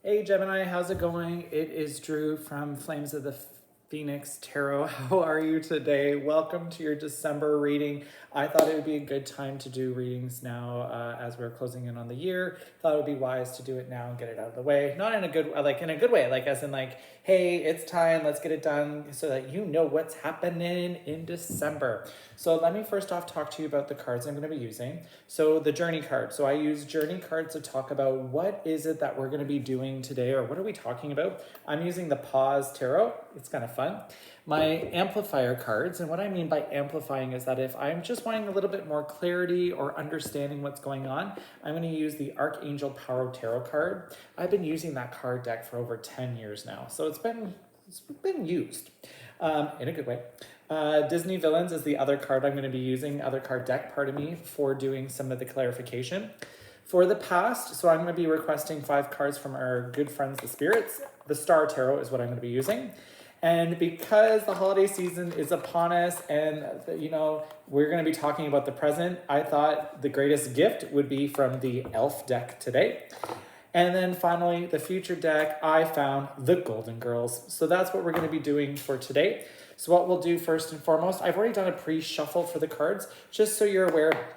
Hey Gemini, how's it going? It is Drew from Flames of the Phoenix Tarot. How are you today? Welcome to your December reading. I thought it would be a good time to do readings now as we're closing in on the year. Thought it would be wise to do it now and get it out of the way. Not in a good in a good way, like as in like, hey, it's time, let's get it done so that you know what's happening in December. So let me first off talk to you about the cards I'm going to be using. So the journey card. So I use journey cards to talk about what is it that we're going to be doing today, or what are we talking about. I'm using the Pause Tarot. It's kind of fun. My amplifier cards, and what I mean by amplifying is that if I'm just wanting a little bit more clarity or understanding what's going on, I'm going to use the Archangel Power Tarot card. I've been using that card deck for over 10 years now, so it's been used in a good way. Disney Villains is the other card I'm going to be using, other card deck, pardon me, for doing some of the clarification. For the past, so I'm going to be requesting 5 cards from our good friends, the Spirits. The Star Tarot is what I'm going to be using. And because the holiday season is upon us and, we're going to be talking about the present, I thought the greatest gift would be from the Elf deck today. And then finally, the future deck, I found the Golden Girls. So that's what we're going to be doing for today. So what we'll do first and foremost, I've already done a pre-shuffle for the cards, just so you're aware.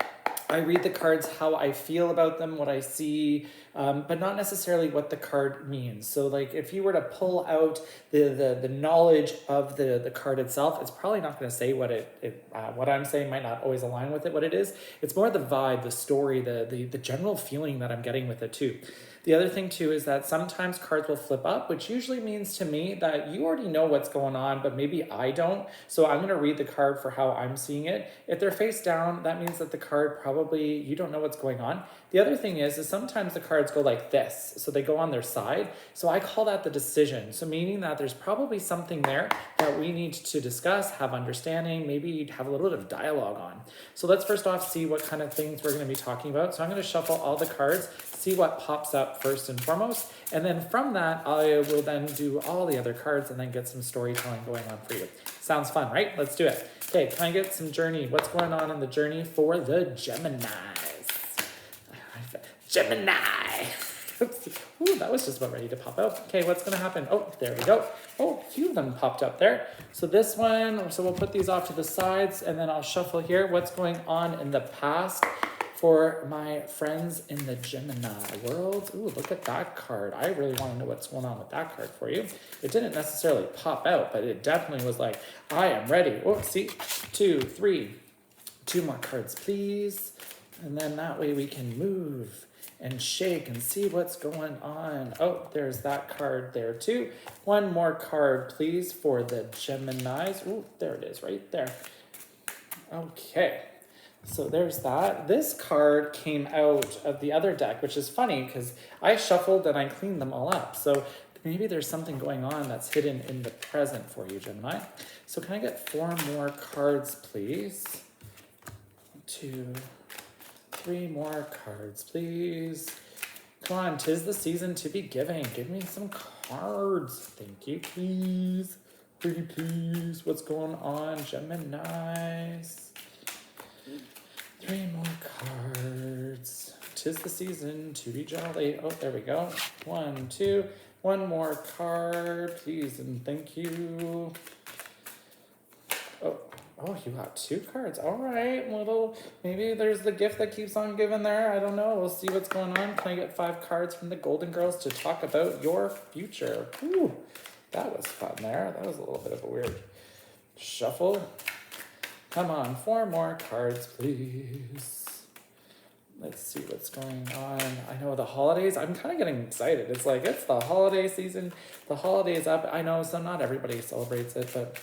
I read the cards how I feel about them, what I see, but not necessarily what the card means. So like if you were to pull out the knowledge of the card itself, it's probably not going to say what I'm saying might not always align with it, what it is. It's more the vibe, the story, the general feeling that I'm getting with it too. The other thing too is that sometimes cards will flip up, which usually means to me that you already know what's going on, but maybe I don't. So I'm going to read the card for how I'm seeing it. If they're face down, that means that the card probably, you don't know what's going on. The other thing is sometimes the cards go like this. So they go on their side. So I call that the decision. So meaning that there's probably something there that we need to discuss, have understanding, maybe have a little bit of dialogue on. So let's first off see what kind of things we're going to be talking about. So I'm going to shuffle all the cards, see what pops up first and foremost. And then from that, I will then do all the other cards and then get some storytelling going on for you. Sounds fun, right? Let's do it. Okay, can I get some journey? What's going on in the journey for the Geminis? Gemini. Ooh, that was just about ready to pop out. Okay, what's going to happen? Oh, there we go. Oh, a few of them popped up there. So this one, so we'll put these off to the sides and then I'll shuffle here. What's going on in the past for my friends in the Gemini world? Ooh, look at that card. I really want to know what's going on with that card for you. It didn't necessarily pop out, but it definitely was like, I am ready. Oh, see, 2, 3. 2 more cards, please. And then that way we can move and shake and see what's going on. Oh, there's that card there too. 1 more card, please, for the Geminis. Ooh, there it is, right there. Okay, so there's that. This card came out of the other deck, which is funny because I shuffled and I cleaned them all up. So maybe there's something going on that's hidden in the present for you, Gemini. So can I get 4 more cards, please? 2, 3 more cards, please. Come on, 'tis the season to be giving. Give me some cards. Thank you, please. Pretty please. What's going on, Geminis? 3 more cards. 'Tis the season to be jolly. Oh, there we go. 1, 2. 1 more card, please, and thank you. Oh, you got 2 cards. All right, maybe there's the gift that keeps on giving there. I don't know. We'll see what's going on. Can I get 5 cards from the Golden Girls to talk about your future? Ooh, that was fun there. That was a little bit of a weird shuffle. Come on, 4 more cards, please. Let's see what's going on. I know the holidays, I'm kind of getting excited. It's like, it's the holiday season. The holiday is up. I know, so not everybody celebrates it, but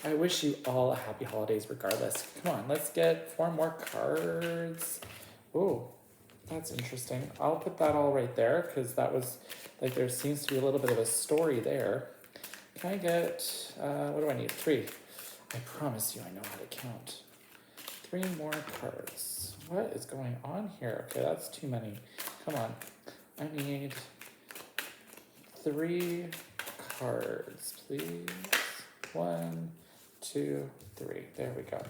I wish you all a happy holidays regardless. Come on, let's get 4 more cards. Oh, that's interesting. I'll put that all right there because that was like, there seems to be a little bit of a story there. Can I get, what do I need? 3. I promise you I know how to count. 3 more cards. What is going on here? Okay, that's too many. Come on. I need 3 cards, please. 1, 2, 3. There we go.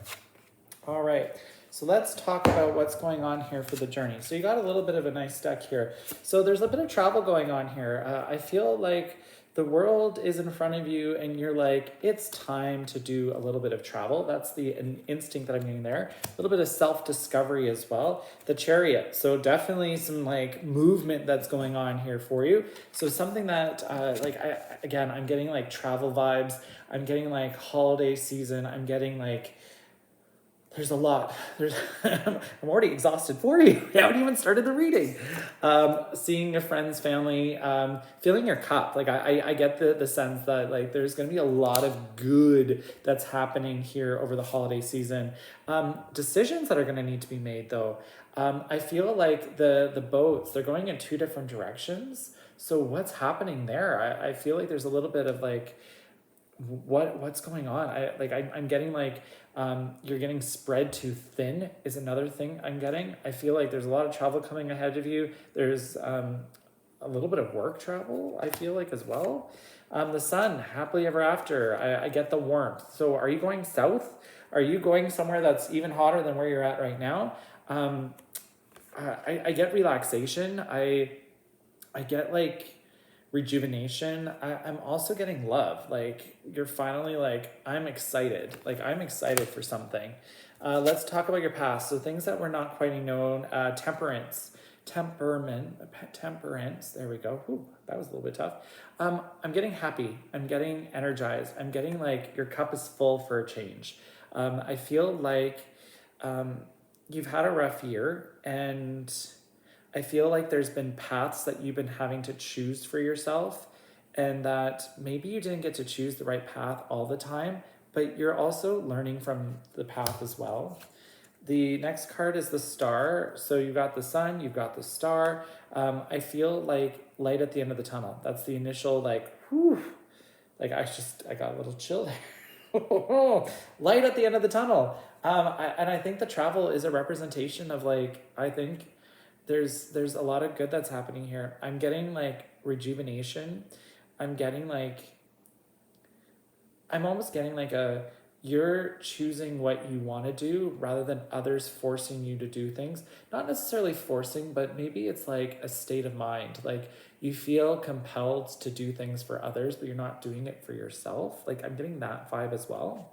All right. So let's talk about what's going on here for the journey. So you got a little bit of a nice deck here. So there's a bit of travel going on here. I feel like the world is in front of you and you're like, it's time to do a little bit of travel. That's the instinct that I'm getting there. A little bit of self-discovery as well. The Chariot. So definitely some like movement that's going on here for you. So something that I'm getting like travel vibes. I'm getting like holiday season. I'm getting like, there's a lot. I'm already exhausted for you. We haven't even started the reading. Seeing a friend's family, filling your cup. Like I get the sense that like there's going to be a lot of good that's happening here over the holiday season. Decisions that are going to need to be made though. I feel like the boats, they're going in two different directions. So what's happening there? I feel like there's a little bit of like, what's going on? I'm getting like you're getting spread too thin is another thing I'm getting. I feel like there's a lot of travel coming ahead of you. There's a little bit of work travel, I feel like, as well. The sun, happily ever after. I get the warmth. So are you going south? Are you going somewhere that's even hotter than where you're at right now? I get relaxation. I get like rejuvenation. I'm also getting love. Like you're finally like, I'm excited. Like I'm excited for something. Let's talk about your past. So things that were not quite known. Temperance. There we go. Ooh, that was a little bit tough. I'm getting happy. I'm getting energized. I'm getting like your cup is full for a change. I feel like you've had a rough year and I feel like there's been paths that you've been having to choose for yourself and that maybe you didn't get to choose the right path all the time, but you're also learning from the path as well. The next card is the Star. So you've got the sun, you've got the star. I feel like light at the end of the tunnel. That's the initial like, whew, like I got a little chill there. Light at the end of the tunnel. I think the travel is a representation of like, I think there's a lot of good that's happening here. I'm getting like rejuvenation. I'm almost getting like you're choosing what you want to do rather than others forcing you to do things. Not necessarily forcing, but maybe it's like a state of mind. Like you feel compelled to do things for others, but you're not doing it for yourself. Like I'm getting that vibe as well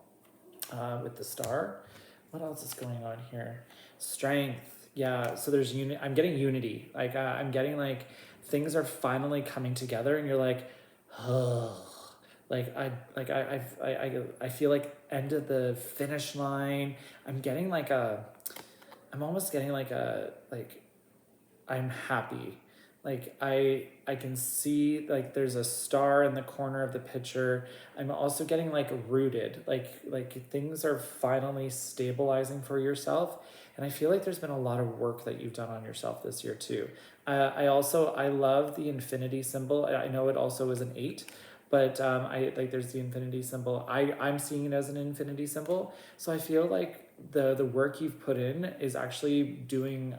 with the Star. What else is going on here? Strength. Yeah, so there's I'm getting unity. Like I'm getting like things are finally coming together, and you're like, oh, I feel like end of the finish line. I'm almost getting like I'm happy. Like I can see like there's a star in the corner of the picture. I'm also getting like rooted. Like things are finally stabilizing for yourself. And I feel like there's been a lot of work that you've done on yourself this year too. I love the infinity symbol. I know it also is an 8, but I like there's the infinity symbol. I'm seeing it as an infinity symbol. So I feel like the work you've put in is actually doing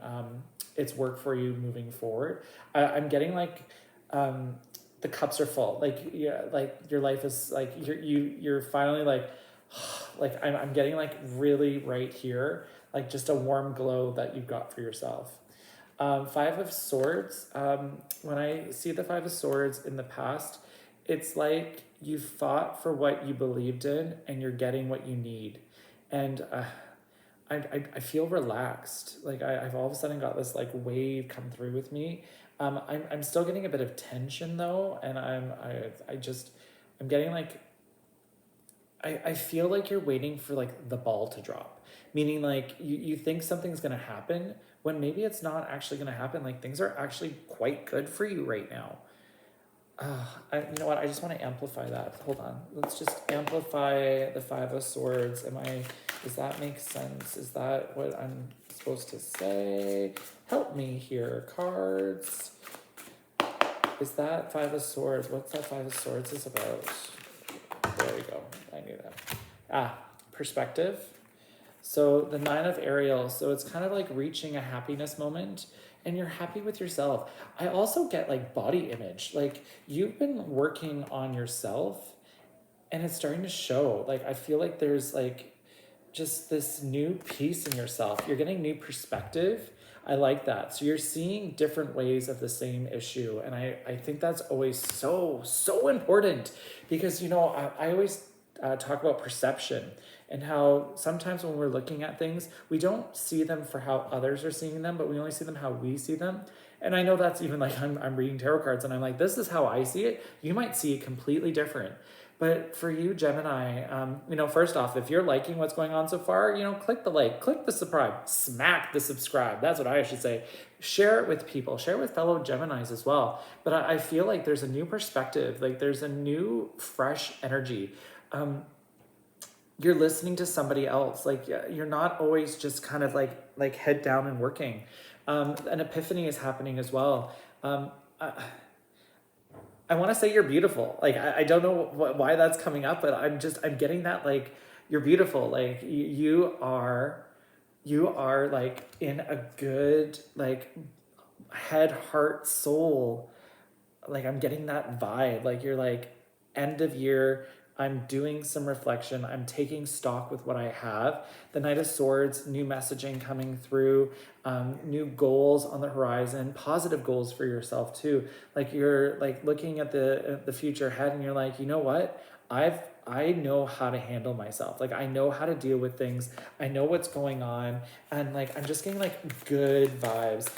its work for you moving forward. I'm getting like the cups are full. Like yeah, like your life is like you're finally like like I'm getting like really right here, like just a warm glow that you've got for yourself. Five of Swords. When I see the Five of Swords in the past, it's like you fought for what you believed in and you're getting what you need. And I feel relaxed. Like I've all of a sudden got this like wave come through with me. I'm still getting a bit of tension though. And I'm getting like, I feel like you're waiting for like the ball to drop, meaning like you think something's going to happen when maybe it's not actually going to happen. Like things are actually quite good for you right now. You know what? I just want to amplify that. Hold on. Let's just amplify the Five of Swords. Does that make sense? Is that what I'm supposed to say? Help me here, cards. Is that Five of Swords? What's that Five of Swords is about? There we go. I knew that. Perspective. So the Nine of Ariel. So it's kind of like reaching a happiness moment and you're happy with yourself. I also get like body image. Like you've been working on yourself and it's starting to show. Like I feel like there's like just this new peace in yourself. You're getting new perspective. I like that. So you're seeing different ways of the same issue. And I think that's always so important because, I always talk about perception and how sometimes when we're looking at things, we don't see them for how others are seeing them, but we only see them how we see them. And I know that's even like I'm reading tarot cards and I'm like, this is how I see it. You might see it completely different. But for you, Gemini, first off, if you're liking what's going on so far, click the like, click the subscribe, smack the subscribe. That's what I should say. Share it with people, share it with fellow Geminis as well. But I feel like there's a new perspective, like there's a new, fresh energy. You're listening to somebody else. Like you're not always just kind of like head down and working. An epiphany is happening as well. I want to say you're beautiful. Like, I don't know why that's coming up, but I'm getting that, like, you're beautiful. Like you are like in a good, like head, heart, soul. Like I'm getting that vibe. Like you're like end of year, I'm doing some reflection. I'm taking stock with what I have. The Knight of Swords, new messaging coming through, new goals on the horizon, positive goals for yourself too. Like you're like looking at the future ahead and you're like, you know what? I know how to handle myself. Like I know how to deal with things. I know what's going on. And like, I'm just getting like good vibes.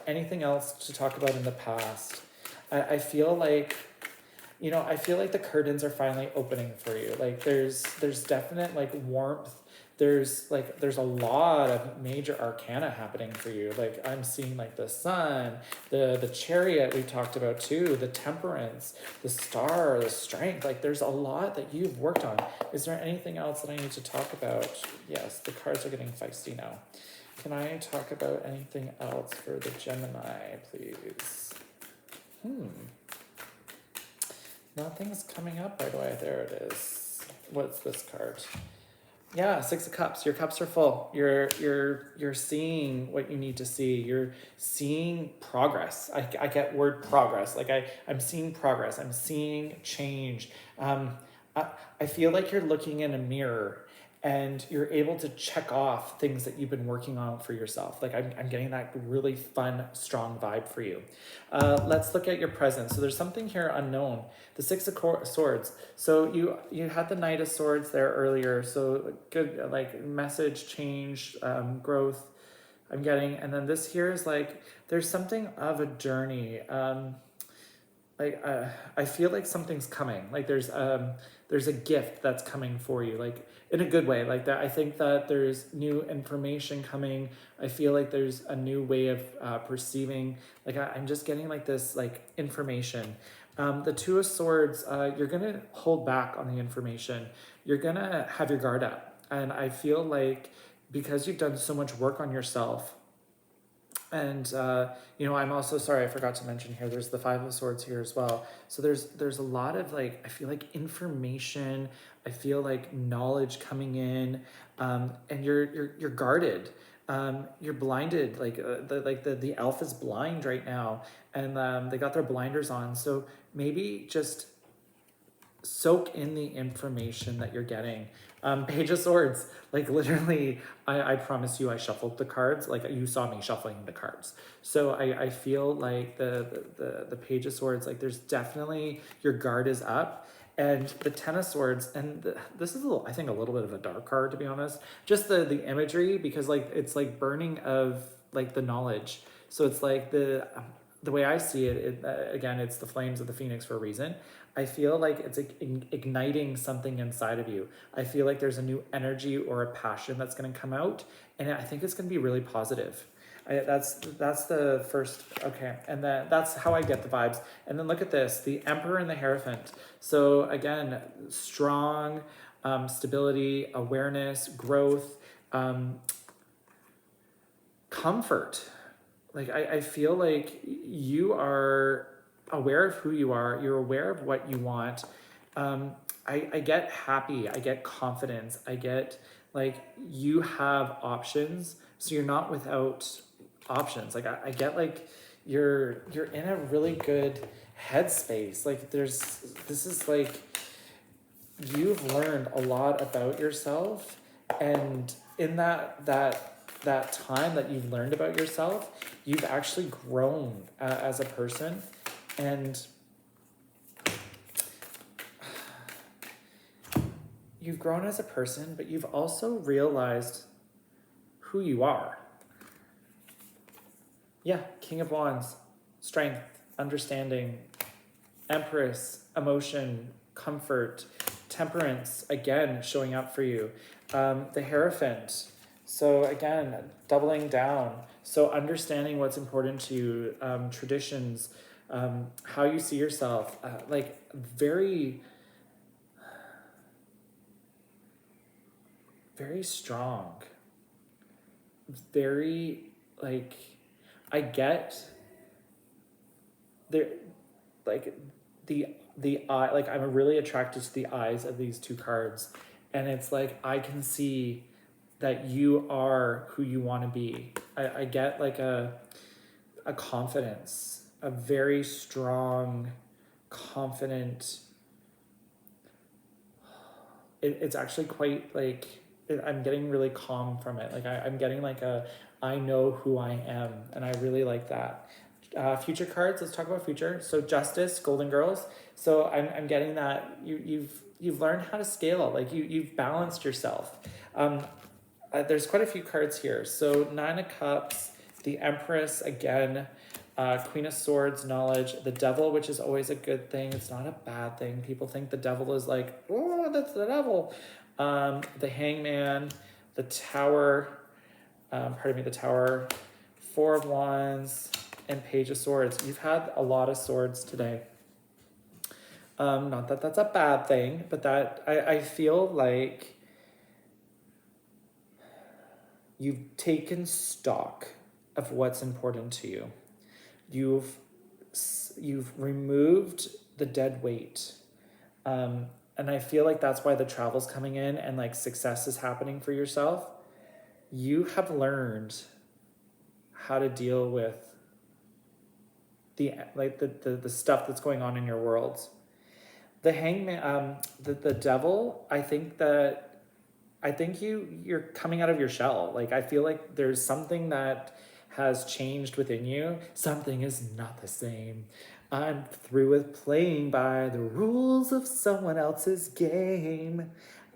Anything else to talk about in the past? I feel like, I feel like the curtains are finally opening for you. Like there's definite like warmth. There's a lot of major arcana happening for you. Like I'm seeing like the sun, the chariot we talked about too, the temperance, the star, the strength. Like there's a lot that you've worked on. Is there anything else that I need to talk about? Yes, the cards are getting feisty now. Can I talk about anything else for the Gemini, please? Nothing's coming up right away. There it is. What's this card? Yeah, Six of Cups. Your cups are full. You're seeing what you need to see. You're seeing progress. I get word progress. Like I'm seeing progress. I'm seeing change. I feel like you're looking in a mirror and you're able to check off things that you've been working on for yourself. Like I'm getting that really fun, strong vibe for you. Let's look at your present. So there's something here unknown. The Six of Swords. So you had the Knight of Swords there earlier. So good, like message, change, growth I'm getting. And then this here is like, there's something of a journey. I feel like something's coming. Like there's a gift that's coming for you, like in a good way. Like that, I think that there's new information coming. I feel like there's a new way of perceiving. Like I'm just getting like this like information. The Two of Swords, you're gonna hold back on the information. You're gonna have your guard up, and I feel like because you've done so much work on yourself. And, I'm also sorry, I forgot to mention here, there's the Five of Swords here as well. So there's a lot of like, I feel like information, I feel like knowledge coming in, and you're guarded. You're blinded, like the elf is blind right now, and they got their blinders on. So maybe just soak in the information that you're getting. Page of Swords, like literally, I promise you I shuffled the cards. Like you saw me shuffling the cards. So I feel like the Page of Swords, like there's definitely, your guard is up. And the Ten of Swords, and this is, I think, a little bit of a dark card, to be honest. Just the imagery, because like it's like burning of like the knowledge. So it's like the way I see it, again, it's the flames of the phoenix for a reason. I feel like it's igniting something inside of you. I feel like there's a new energy or a passion that's going to come out, and I think it's going to be really positive. That's the first, okay, and that's how I get the vibes. And then look at this, the Emperor and the Hierophant. So again, strong, stability, awareness, growth, comfort. Like I feel like you are aware of who you are. You're aware of what you want. I get happy. I get confidence. I get like you have options. So you're not without options. Like I get like you're in a really good headspace. Like this is like you've learned a lot about yourself, And in that time that you've learned about yourself, you've actually grown as a person. And you've grown as a person, but you've also realized who you are. Yeah, King of Wands, strength, understanding, Empress, emotion, comfort, temperance, again, showing up for you. The Hierophant, so again, doubling down. So understanding what's important to you, traditions, how you see yourself, like very, very strong, very, like, I get there, like the eye, like I'm really attracted to the eyes of these two cards, and it's like I can see that you are who you want to be. I get like a confidence, a very strong, confident. It's actually quite like I'm getting really calm from it. Like I'm getting like I know who I am, and I really like that. Future cards. Let's talk about future. So Justice, Golden Girls. So I'm getting that you've learned how to scale. Like you've balanced yourself. There's quite a few cards here. So Nine of Cups, the Empress again, Queen of Swords, knowledge, the Devil, which is always a good thing. It's not a bad thing. People think the Devil is like, oh, that's the Devil. The Hangman, the Tower, the Tower, Four of Wands, and Page of Swords. You've had a lot of swords today. Not that that's a bad thing, but that I feel like you've taken stock of what's important to you. You've removed the dead weight. And I feel like that's why the travel's coming in and like success is happening for yourself. You have learned how to deal with the stuff that's going on in your world. The Hangman, the Devil, I think you're coming out of your shell. Like I feel like there's something that has changed within you. Something is not the same. I'm through with playing by the rules of someone else's game.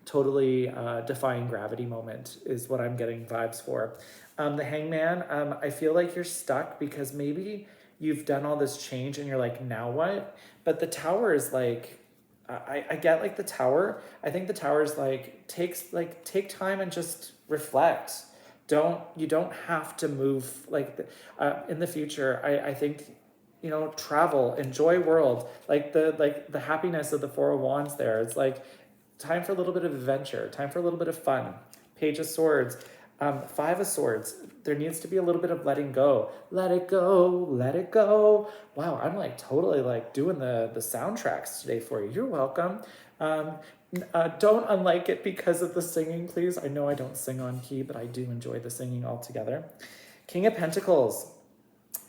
Totally defying gravity moment is what I'm getting vibes for. The Hangman, I feel like you're stuck because maybe you've done all this change and you're like, now what? But the Tower is like, I get like the Tower. I think the Tower is like, take time and just reflect. You don't have to move like in the future. I think, travel, enjoy world, like the happiness of the Four of Wands there. It's like time for a little bit of adventure, time for a little bit of fun. Page of Swords, Five of Swords. There needs to be a little bit of letting go. Let it go, let it go. Wow, I'm like totally like doing the soundtracks today for you. You're welcome. Don't unlike it because of the singing, please. I know I don't sing on key, but I do enjoy the singing altogether. King of Pentacles.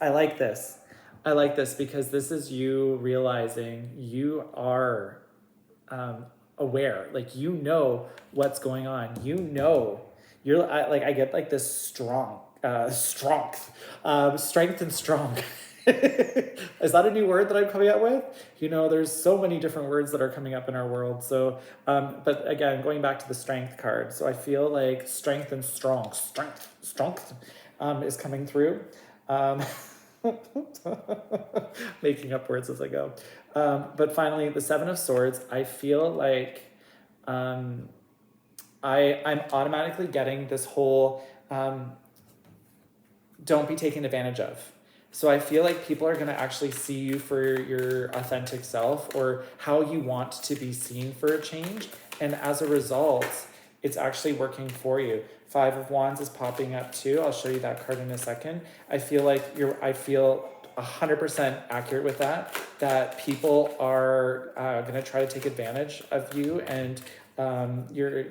I like this. I like this because this is you realizing you are aware. Like, you know what's going on. I get like this strength and strong. Is that a new word that I'm coming up with? There's so many different words that are coming up in our world. So, but again, going back to the strength card. So I feel like strength and strength, is coming through. Making up words as I go. But finally, the Seven of Swords, I feel like I'm automatically getting this whole don't be taken advantage of. So I feel like people are going to actually see you for your authentic self or how you want to be seen for a change. And as a result, it's actually working for you. Five of Wands is popping up too. I'll show you that card in a second. I feel 100% accurate with that people are going to try to take advantage of you and you're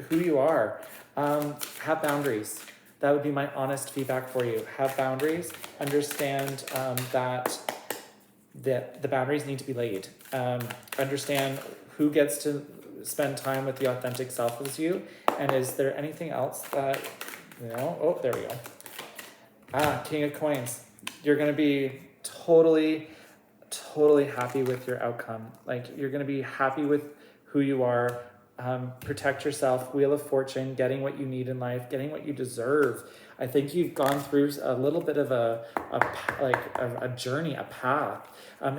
who you are. Have boundaries. That would be my honest feedback for you. Have boundaries. Understand that the boundaries need to be laid. Understand who gets to spend time with the authentic self as you, And is there anything else that, oh, there we go. King of Coins. You're going to be totally happy with your outcome. Like, you're going to be happy with who you are. Protect yourself. Wheel of Fortune, getting what you need in life, getting what you deserve. I think you've gone through a little bit of a journey, a path.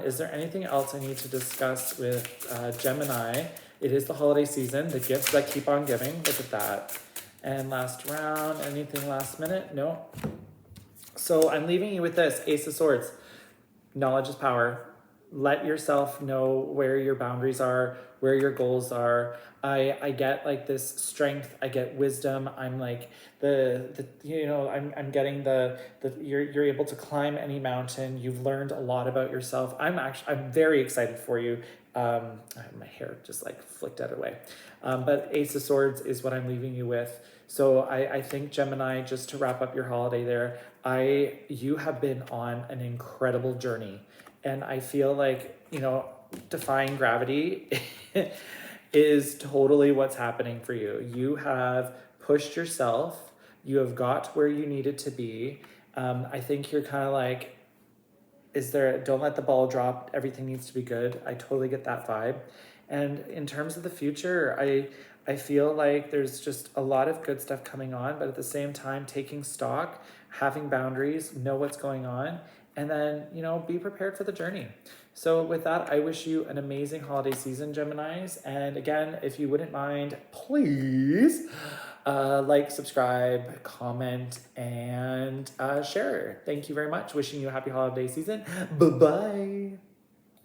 Is there anything else I need to discuss with Gemini? It is the holiday season, the gifts that keep on giving. Look at that. And last round, anything last minute? No. So I'm leaving you with this, Ace of Swords. Knowledge is power. Let yourself know where your boundaries are, where your goals are. I get like this strength. I get wisdom. I'm like I'm getting you're able to climb any mountain. You've learned a lot about yourself. I'm very excited for you. My hair just like flicked out of the way. But Ace of Swords is what I'm leaving you with. So I think, Gemini, just to wrap up your holiday there, you have been on an incredible journey. And I feel like, defying gravity is totally what's happening for you. You have pushed yourself. You have got where you needed to be. I think you're kind of like, don't let the ball drop. Everything needs to be good. I totally get that vibe. And in terms of the future, I feel like there's just a lot of good stuff coming on, but at the same time, taking stock, having boundaries, know what's going on, and then, be prepared for the journey. So with that, I wish you an amazing holiday season, Geminis. And again, if you wouldn't mind, please like, subscribe, comment, and share. Thank you very much. Wishing you a happy holiday season. Bye-bye.